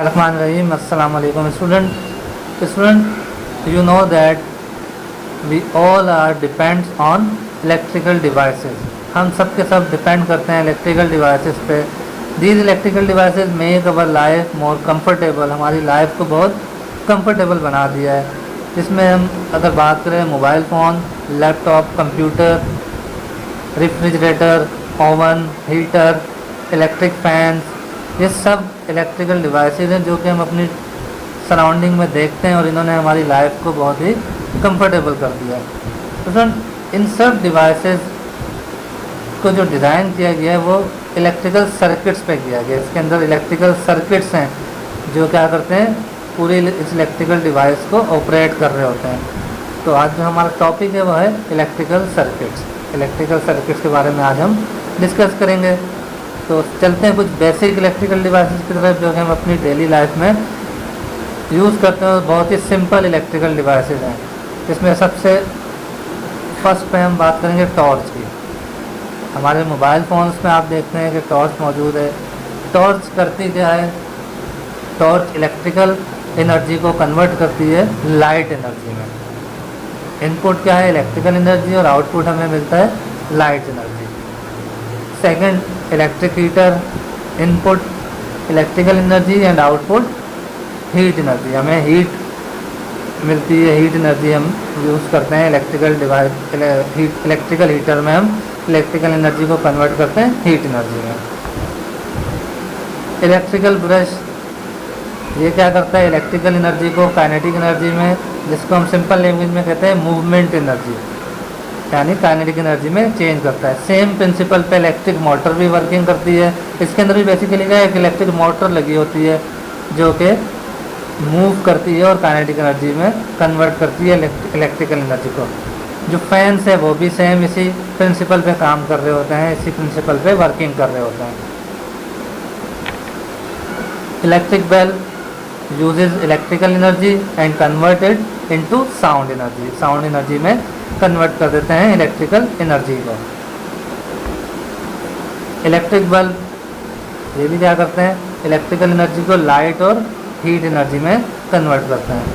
Rahman Rahim. Assalamu alaikum student, you know that we all are depends on electrical devices. हम सब के सब depend करते हैं इलेक्ट्रिकल डिवाइसेस पे. These electrical devices make our life more comfortable. हमारी life को बहुत कंफर्टेबल बना दिया है. जिसमें हम अगर बात करें mobile phone, laptop, computer, refrigerator, oven, heater, electric fans, ये सब इलेक्ट्रिकल डिवाइसेस हैं जो कि हम अपनी सराउंडिंग में देखते हैं और इन्होंने हमारी लाइफ को बहुत ही कंफर्टेबल कर दिया है. तो फ्रेंड, इन सब डिवाइसेस को जो डिज़ाइन किया गया है वो इलेक्ट्रिकल सर्किट्स पे किया गया है. इसके अंदर इलेक्ट्रिकल सर्किट्स हैं जो क्या करते हैं, पूरे इस इलेक्ट्रिकल डिवाइस को ऑपरेट कर रहे होते हैं. तो आज जो हमारा टॉपिक है वो है इलेक्ट्रिकल सर्किट्स. इलेक्ट्रिकल सर्किट्स के बारे में आज हम डिस्कस करेंगे. तो चलते हैं कुछ बेसिक इलेक्ट्रिकल डिवाइसेस की तरफ जो कि हम अपनी डेली लाइफ में यूज़ करते हैं. बहुत ही सिंपल इलेक्ट्रिकल डिवाइसेस हैं. इसमें सबसे फर्स्ट पे हम बात करेंगे टॉर्च की. हमारे मोबाइल फ़ोन्स में आप देखते हैं कि टॉर्च मौजूद है. टॉर्च करती क्या है? टॉर्च इलेक्ट्रिकल एनर्जी को कन्वर्ट करती है लाइट एनर्जी में. इनपुट क्या है? इलेक्ट्रिकल एनर्जी, और आउटपुट हमें मिलता है light energy. Second, electric heater, input electrical energy and output heat energy. हमें हीट मिलती है, हीट एनर्जी हम यूज़ करते हैं इलेक्ट्रिकल डिवाइस. इलेक्ट्रिकल हीटर में हम इलेक्ट्रिकल एनर्जी को कन्वर्ट करते हैं हीट एनर्जी में. इलेक्ट्रिकल ब्रश, ये क्या करता है? इलेक्ट्रिकल एनर्जी को काइनेटिक एनर्जी में, जिसको हम सिंपल लैंग्वेज में कहते हैं मूवमेंट एनर्जी, यानी काइनेटिक एनर्जी में चेंज करता है. सेम प्रिंसिपल पे इलेक्ट्रिक मोटर भी वर्किंग करती है. इसके अंदर भी बेसिकली क्या है, एक इलेक्ट्रिक मोटर लगी होती है जो कि मूव करती है और काइनेटिक एनर्जी में कन्वर्ट करती है इलेक्ट्रिकल एनर्जी को. जो फैंस है वो भी सेम इसी प्रिंसिपल पे काम कर रहे होते हैं, इसी प्रिंसिपल पे वर्किंग कर रहे होते हैं. Electric bell uses electrical energy and convert it into sound energy. Sound energy में कन्वर्ट कर देते हैं इलेक्ट्रिकल एनर्जी को. इलेक्ट्रिक बल्ब, ये भी क्या करते हैं? इलेक्ट्रिकल एनर्जी को लाइट और हीट एनर्जी में कन्वर्ट करते हैं.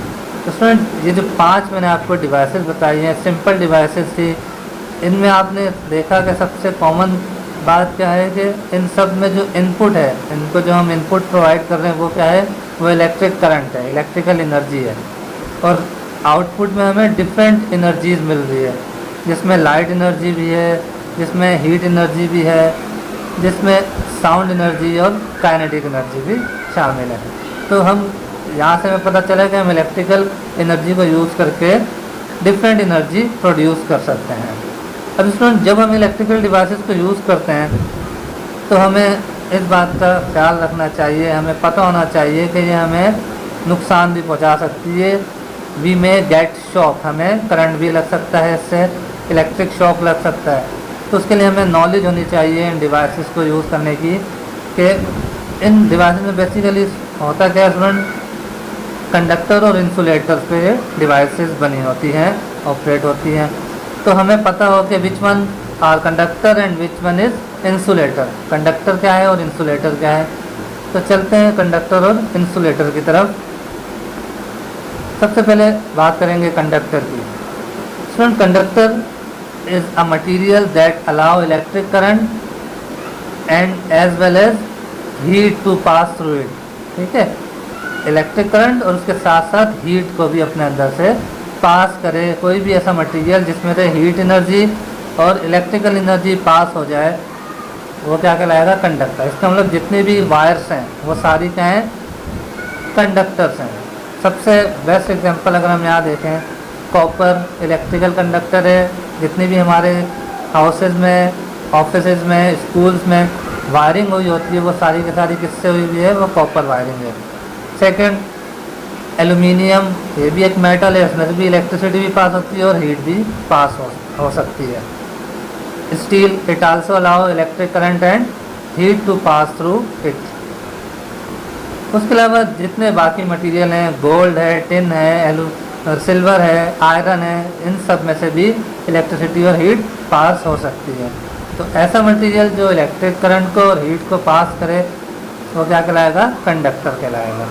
तो स्टूडेंट, ये जो 5 मैंने आपको डिवाइसेस बताई हैं, सिंपल डिवाइसेस थी. इनमें आपने देखा कि सबसे कॉमन बात क्या है कि इन सब में जो इनपुट है, इनको जो हम इनपुट प्रोवाइड कर रहे हैं वो क्या है? वो इलेक्ट्रिक करंट है, इलेक्ट्रिकल एनर्जी है. और आउटपुट में हमें डिफरेंट एनर्जीज मिल रही है, जिसमें लाइट एनर्जी भी है, जिसमें हीट एनर्जी भी है, जिसमें साउंड एनर्जी और काइनेटिक एनर्जी भी शामिल है. तो हम यहाँ से हमें पता चला कि हम इलेक्ट्रिकल एनर्जी को यूज़ करके डिफरेंट एनर्जी प्रोड्यूस कर सकते हैं. अब स्टूडेंट, जब हम इलेक्ट्रिकल डिवाइसेस को यूज़ करते हैं तो हमें इस बात का ख्याल रखना चाहिए, हमें पता होना चाहिए कि ये हमें नुकसान भी पहुंचा सकती है. वी में गेट शॉक, हमें करंट भी लग सकता है, इससे इलेक्ट्रिक शॉक लग सकता है. तो उसके लिए हमें नॉलेज होनी चाहिए इन डिवाइसेस को यूज़ करने की, कि इन डिवाइसेस में बेसिकली होता क्या है स्टूडेंट, कंडक्टर और इंसुलेटर पे डिवाइसेस बनी होती हैं, ऑपरेट होती हैं. तो हमें पता हो कि which one are conductor and which one is insulator. Conductor क्या है और इंसुलेटर क्या है. तो चलते हैं कंडक्टर और इंसुलेटर की तरफ. सबसे पहले बात करेंगे कंडक्टर की. Student, conductor is a material that allow electric current and as well as heat to pass through it. ठीक है, इलेक्ट्रिक करंट और उसके साथ साथ हीट को भी अपने अंदर से पास करे. कोई भी ऐसा मटेरियल जिसमें से हीट एनर्जी और इलेक्ट्रिकल एनर्जी पास हो जाए वो क्या कहलाएगा? कंडक्टर. इसका मतलब जितने भी वायर्स हैं वो सारी क्या हैं? कंडक्टर्स हैं. सबसे बेस्ट एग्जांपल अगर हम यहाँ देखें, कॉपर इलेक्ट्रिकल कंडक्टर है. जितनी भी हमारे हाउसेज में, ऑफिसेज में, स्कूल्स में वायरिंग हुई होती है वो सारी की सारी किससे हुई हुई है? वो कॉपर वायरिंग है. सेकेंड, एल्यूमिनियम, ये भी एक मेटल है, इसमें भी इलेक्ट्रिसिटी भी पास होती है और हीट भी पास हो सकती है. Steel, it also allow electric current and heat to pass through it. उसके अलावा जितने बाकी मटेरियल हैं, गोल्ड है, टिन है, सिल्वर है, आयरन है, इन सब में से भी इलेक्ट्रिसिटी और हीट पास हो सकती है. तो ऐसा मटेरियल जो इलेक्ट्रिक करंट को और हीट को पास करे वो क्या कहलाएगा, कंडक्टर कहलाएगा।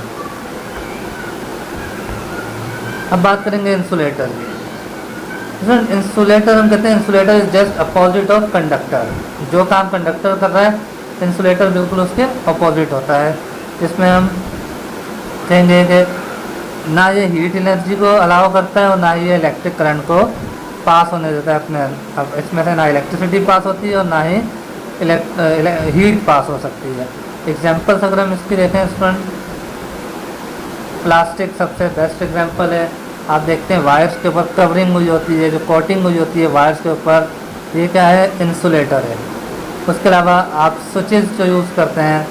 अब बात करेंगे इंसुलेटर की। इंसुलेटर हम कहते हैं insulator is just opposite of conductor. जो काम कंडक्टर कर रहा है इंसुलेटर बिल्कुल उसके अपोजिट होता है। इसमें हम कहेंगे कि ना ये हीट एनर्जी को अलाउ करता है और ना ये इलेक्ट्रिक करंट को पास होने देता है अपने। अब इसमें से ना इलेक्ट्रिसिटी पास होती है और ना ही हीट पास हो सकती है। एग्जाम्पल्स अगर हम इसकी देखें स्टूडेंट, प्लास्टिक सबसे बेस्ट एग्जाम्पल है। आप देखते हैं वायर्स के ऊपर कवरिंग हुई होती है, जो कोटिंग हुई होती है वायर्स के ऊपर, ये क्या है, इंसुलेटर है। उसके अलावा आप स्विचेस जो यूज़ करते हैं,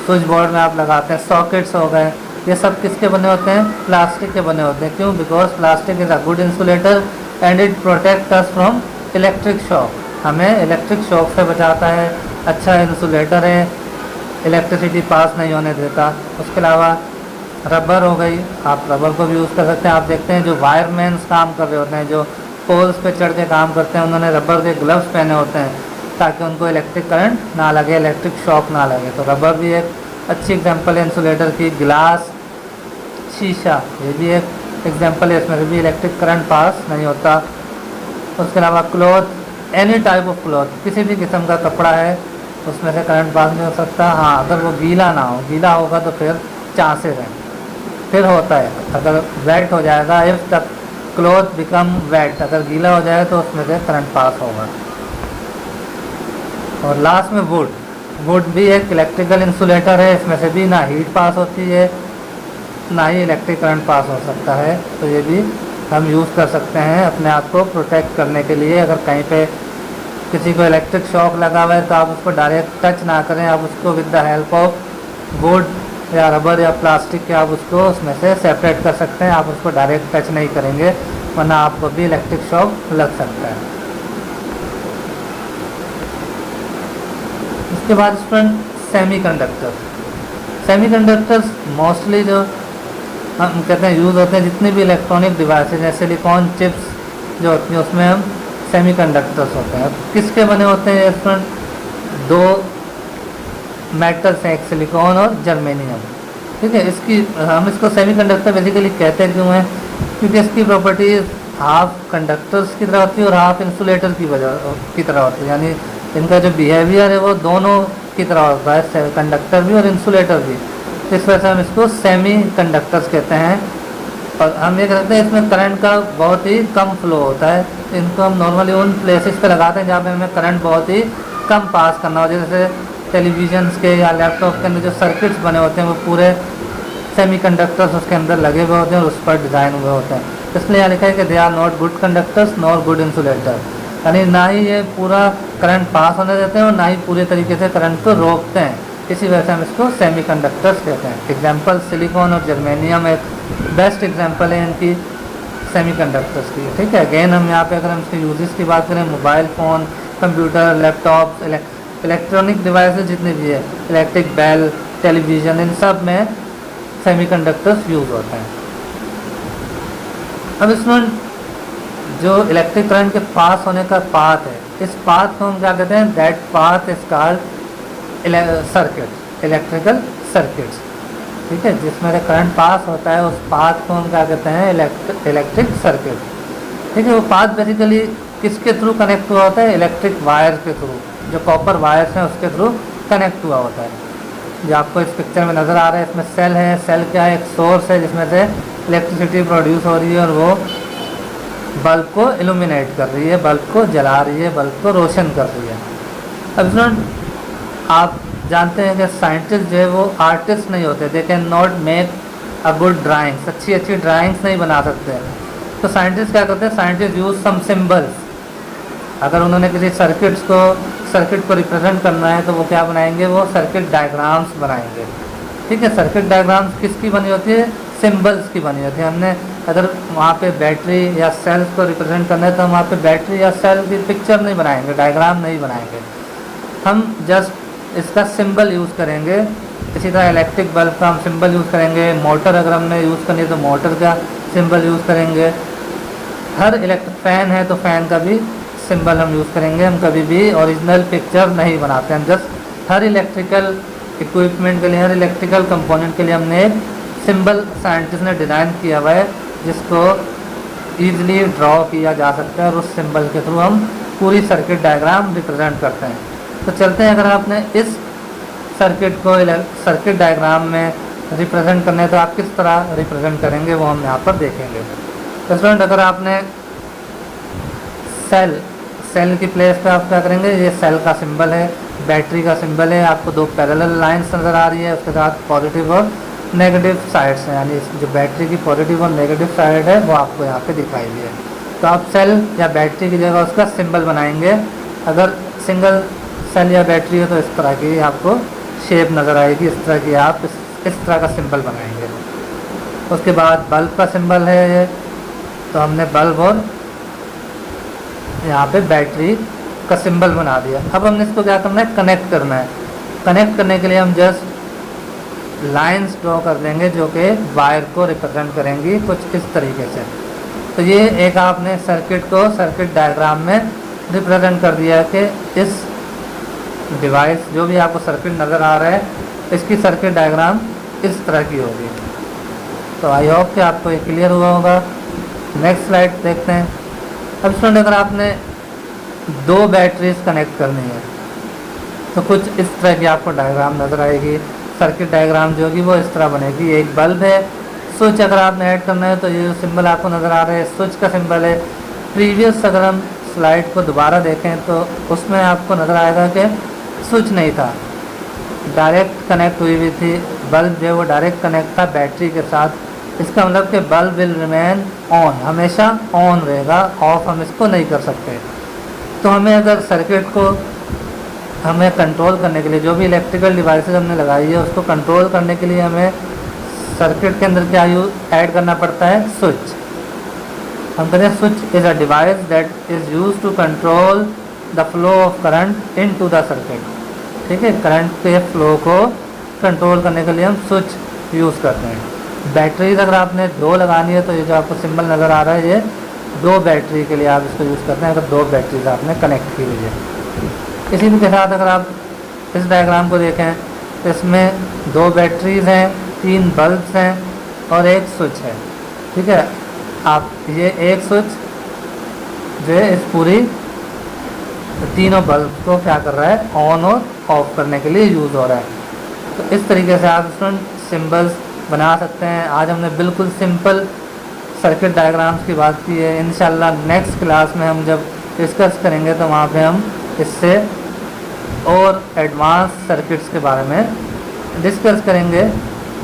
स्विच बोर्ड में आप लगाते हैं, सॉकेट्स हो गए, ये सब किसके बने होते हैं, प्लास्टिक के बने होते हैं। क्यों? Because plastic is a good insulator and it protect us from electric shock. हमें इलेक्ट्रिक शॉक से बचाता है, अच्छा इंसुलेटर है, इलेक्ट्रिसिटी पास नहीं होने देता। उसके अलावा रबर हो गई, आप रबर को भी यूज़ कर सकते हैं। आप देखते हैं जो वायरमैन्स काम कर रहे होते हैं, जो पोल्स पे चढ़ के काम करते हैं, उन्होंने रबर के ग्लव्स पहने होते हैं ताकि उनको इलेक्ट्रिक करंट ना लगे, इलेक्ट्रिक शॉक ना लगे। तो रबर भी एक अच्छी एग्जांपल है इंसुलेटर की। ग्लास, शीशा, ये भी एक एग्जांपल है, इसमें भी इलेक्ट्रिक करंट पास नहीं होता। उसके अलावा cloth, any type of cloth, किसी भी किस्म का कपड़ा है उसमें से करंट पास नहीं हो सकता। हाँ, अगर वो गीला ना हो, गीला होगा तो फिर चांसेस हैं, फिर होता है। अगर वेट हो जाएगा, if the cloth become wait, अगर गीला हो जाए तो उसमें से करंट पास होगा। और लास्ट में वुड, वुड भी एक इलेक्ट्रिकल इंसुलेटर है, इसमें से भी ना हीट पास होती है ना ही इलेक्ट्रिक करंट पास हो सकता है। तो ये भी हम यूज़ कर सकते हैं अपने आप को प्रोटेक्ट करने के लिए। अगर कहीं पे किसी को इलेक्ट्रिक शॉक लगा हुआ है तो आप उसको डायरेक्ट टच ना करें, आप उसको with the help of would या रबर या प्लास्टिक के आप उसको उसमें से सेपरेट कर सकते हैं। आप उसको डायरेक्ट टच नहीं करेंगे वरना आपको भी इलेक्ट्रिक शॉक लग सकता है। उसके बाद स्टूडेंट सेमीकंडक्टर। सेमीकंडक्टर्स मोस्टली जो हम कहते हैं यूज़ होते हैं, जितने भी इलेक्ट्रॉनिक डिवाइसेज हैं, सिलिकॉन चिप्स जो होती हैं उसमें हम सेमीकंडक्टर्स होते हैं। किसके बने होते हैं स्टूडेंट? दो मेटल्स हैं, एक सिलिकॉन और जर्मेनियम। ठीक है, इसकी हम इसको सेमीकंडक्टर बेसिकली कहते हैं क्यों है, क्योंकि इसकी प्रॉपर्टीज हाफ कंडक्टर्स की तरह होती है और हाफ इंसुलेटर की तरह होती है। यानी इनका जो बिहेवियर है वो दोनों की तरह होता है, कंडक्टर भी और इंसुलेटर भी। इस वजह से हम इसको सेमी कंडक्टर्स कहते हैं। और हम ये कहते हैं इसमें करंट का बहुत ही कम फ्लो होता है। इनको हम नॉर्मली उन प्लेसेस पे लगाते हैं जहाँ पे हमें करंट बहुत ही कम पास करना हो, जैसे टेलीविजन्स के या लैपटॉप के अंदर जो सर्किट्स बने होते हैं वो पूरे सेमीकंडक्टर्स उसके अंदर लगे हुए होते हैं और उस पर डिज़ाइन हुए होते हैं। इसलिए यहाँ लिखा है कि they are not good conductors nor good insulator, यानी ना ही ये पूरा करंट पास होने देते हैं और ना ही पूरे तरीके से करंट को रोकते हैं। इसी वजह से हम इसको सेमीकंडक्टर्स कहते हैं। एग्जांपल सिलिकॉन और जर्मेनियम एक बेस्ट एग्जांपल है इनकी सेमीकंडक्टर्स की। ठीक है, अगेन हम यहाँ पे अगर हम इसके यूजेस की बात करें, mobile phone, computer, laptop, electronic devices जितने भी है, इलेक्ट्रिक बेल, टेलीविज़न, इन सब में सेमीकंडक्टर्स यूज़ होते हैं। अब इसमें जो इलेक्ट्रिक करंट के पास होने का पाथ है, इस पाथ को हम क्या कहते हैं? That path is called circuit, electrical circuits. ठीक है, जिसमें से करंट पास होता है उस पाथ को हम क्या कहते हैं? Electric circuit. ठीक है, वो पाथ बेसिकली किसके थ्रू कनेक्ट हुआ होता है? इलेक्ट्रिक वायर के थ्रू, जो कॉपर वायर्स हैं उसके थ्रू कनेक्ट हुआ होता है। जो आपको इस पिक्चर में नज़र आ रहा है, इसमें सेल है। सेल क्या है? एक सोर्स है जिसमें से इलेक्ट्रिसिटी प्रोड्यूस हो रही है और वो बल्ब को इल्यूमिनेट कर रही है, बल्ब को जला रही है, बल्ब को रोशन कर रही है। अब स्टूडेंट आप जानते हैं कि साइंटिस्ट जो है वो आर्टिस्ट नहीं होते, they can not make a good drawings, अच्छी अच्छी ड्राइंग्स नहीं बना सकते। तो साइंटिस्ट क्या करते हैं? Scientist use some symbols. अगर उन्होंने किसी सर्किट को रिप्रेजेंट करना है तो वो क्या बनाएंगे? वो सर्किट डायग्राम्स बनाएंगे। ठीक है, सर्किट डायग्राम्स किसकी बनी होती है? सिंबल्स की बनी होती है। हमने अगर वहाँ पे बैटरी या सेल्स को रिप्रेजेंट करना है तो हम वहाँ पे बैटरी या सेल की पिक्चर नहीं बनाएंगे, डायग्राम नहीं बनाएंगे, हम जस्ट इसका सिंबल यूज़ करेंगे। इसी तरह इलेक्ट्रिक बल्ब का हम सिंबल यूज़ करेंगे, मोटर अगर हमने यूज़ करनी है तो मोटर का सिंबल यूज़ करेंगे, हर इलेक्ट्रिक फ़ैन है तो फ़ैन का भी सिंबल हम यूज़ करेंगे। हम कभी भी ओरिजिनल पिक्चर नहीं बनाते हैं, जस्ट हर इलेक्ट्रिकल इक्विपमेंट के लिए और इलेक्ट्रिकल कंपोनेंट के लिए हमने एक सिंबल साइंटिस्ट ने डिज़ाइन किया हुआ है जिसको ईजिली ड्रॉ किया जा सकता है और उस सिंबल के थ्रू हम पूरी सर्किट डायग्राम रिप्रेजेंट करते हैं। तो चलते हैं, अगर आपने इस सर्किट को सर्किट डायग्राम में रिप्रेजेंट करने तो आप किस तरह रिप्रेजेंट करेंगे वो हम यहाँ पर देखेंगे। तो स्टूडेंट, अगर आपने सेल की प्लेस पे आप क्या करेंगे, ये सेल का सिंबल है, बैटरी का सिंबल है, आपको दो पैरेलल लाइंस नज़र आ रही है, उसके साथ पॉजिटिव और नेगेटिव साइड्स हैं, यानी जो बैटरी की पॉजिटिव और नेगेटिव साइड है वो आपको यहाँ पे दिखाई दी है। तो आप सेल या बैटरी की जगह उसका सिंबल बनाएंगे। अगर सिंगल सेल या बैटरी हो तो इस तरह की आपको शेप नज़र आएगी, इस तरह की आप इस तरह का सिंबल बनाएंगे। उसके बाद बल्ब का सिंबल है ये, तो हमने बल्ब और यहाँ पे बैटरी का सिंबल बना दिया। अब हमने इसको क्या करना है, कनेक्ट करना है। कनेक्ट करने के लिए हम जस्ट लाइंस ड्रॉ कर देंगे जो कि वायर को रिप्रेजेंट करेंगी कुछ इस तरीके से। तो ये एक आपने सर्किट को सर्किट डायग्राम में रिप्रेजेंट कर दिया है कि इस डिवाइस जो भी आपको सर्किट नज़र आ रहा है इसकी सर्किट डायग्राम इस तरह की होगी। तो आई होप कि आपको ये क्लियर हुआ होगा। नेक्स्ट स्लाइड देखते हैं। अब स्टूडेंट, अगर आपने दो बैटरीज कनेक्ट करनी है तो कुछ इस तरह की आपको डायग्राम नज़र आएगी। सर्किट डायग्राम जो होगी वो इस तरह बनेगी। एक बल्ब है, स्विच अगर आपने ऐड करना है तो ये जो सिंबल आपको नज़र आ रहा है स्विच का सिंबल है। प्रीवियस अगर हम स्लाइड को दोबारा देखें तो उसमें आपको नज़र आएगा कि स्विच नहीं था, डायरेक्ट कनेक्ट हुई हुई थी। बल्ब जो है वो डायरेक्ट कनेक्ट था बैटरी के साथ। इसका मतलब कि बल्ब विल रिमेन ऑन, हमेशा ऑन रहेगा, ऑफ हम इसको नहीं कर सकते। तो हमें अगर सर्किट को हमें कंट्रोल करने के लिए जो भी इलेक्ट्रिकल डिवाइसेस हमने लगाई है उसको कंट्रोल करने के लिए हमें सर्किट के अंदर क्या ऐड करना पड़ता है, स्विच। हम कहते हैं switch is a device that is use to control the flow of current in to the circuit. ठीक है, करंट के फ्लो को कंट्रोल करने के लिए हम स्विच यूज़ करते हैं। बैटरीज अगर आपने दो लगानी है तो ये जो आपको सिंबल नज़र आ रहा है ये दो बैटरी के लिए आप इसको यूज़ करते हैं, अगर दो बैटरीज आपने कनेक्ट की हुई है। इसी के साथ अगर आप इस डायग्राम को देखें तो इसमें दो बैटरीज हैं, तीन बल्ब्स हैं और एक स्विच है। ठीक है, आप ये एक स्विच जो है इस पूरी तीनों बल्ब को क्या कर रहा है, ऑन और ऑफ करने के लिए यूज़ हो रहा है। तो इस तरीके से आप इसमें सिंबल्स बना सकते हैं। आज हमने बिल्कुल सिंपल सर्किट डायग्राम्स की बात की है। इंशाल्लाह नेक्स्ट क्लास में हम जब डिस्कस करेंगे तो वहाँ पे हम इससे और एडवांस सर्किट्स के बारे में डिस्कस करेंगे।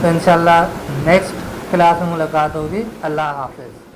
तो इंशाल्लाह नेक्स्ट क्लास में मुलाकात होगी। अल्लाह हाफ़िज़।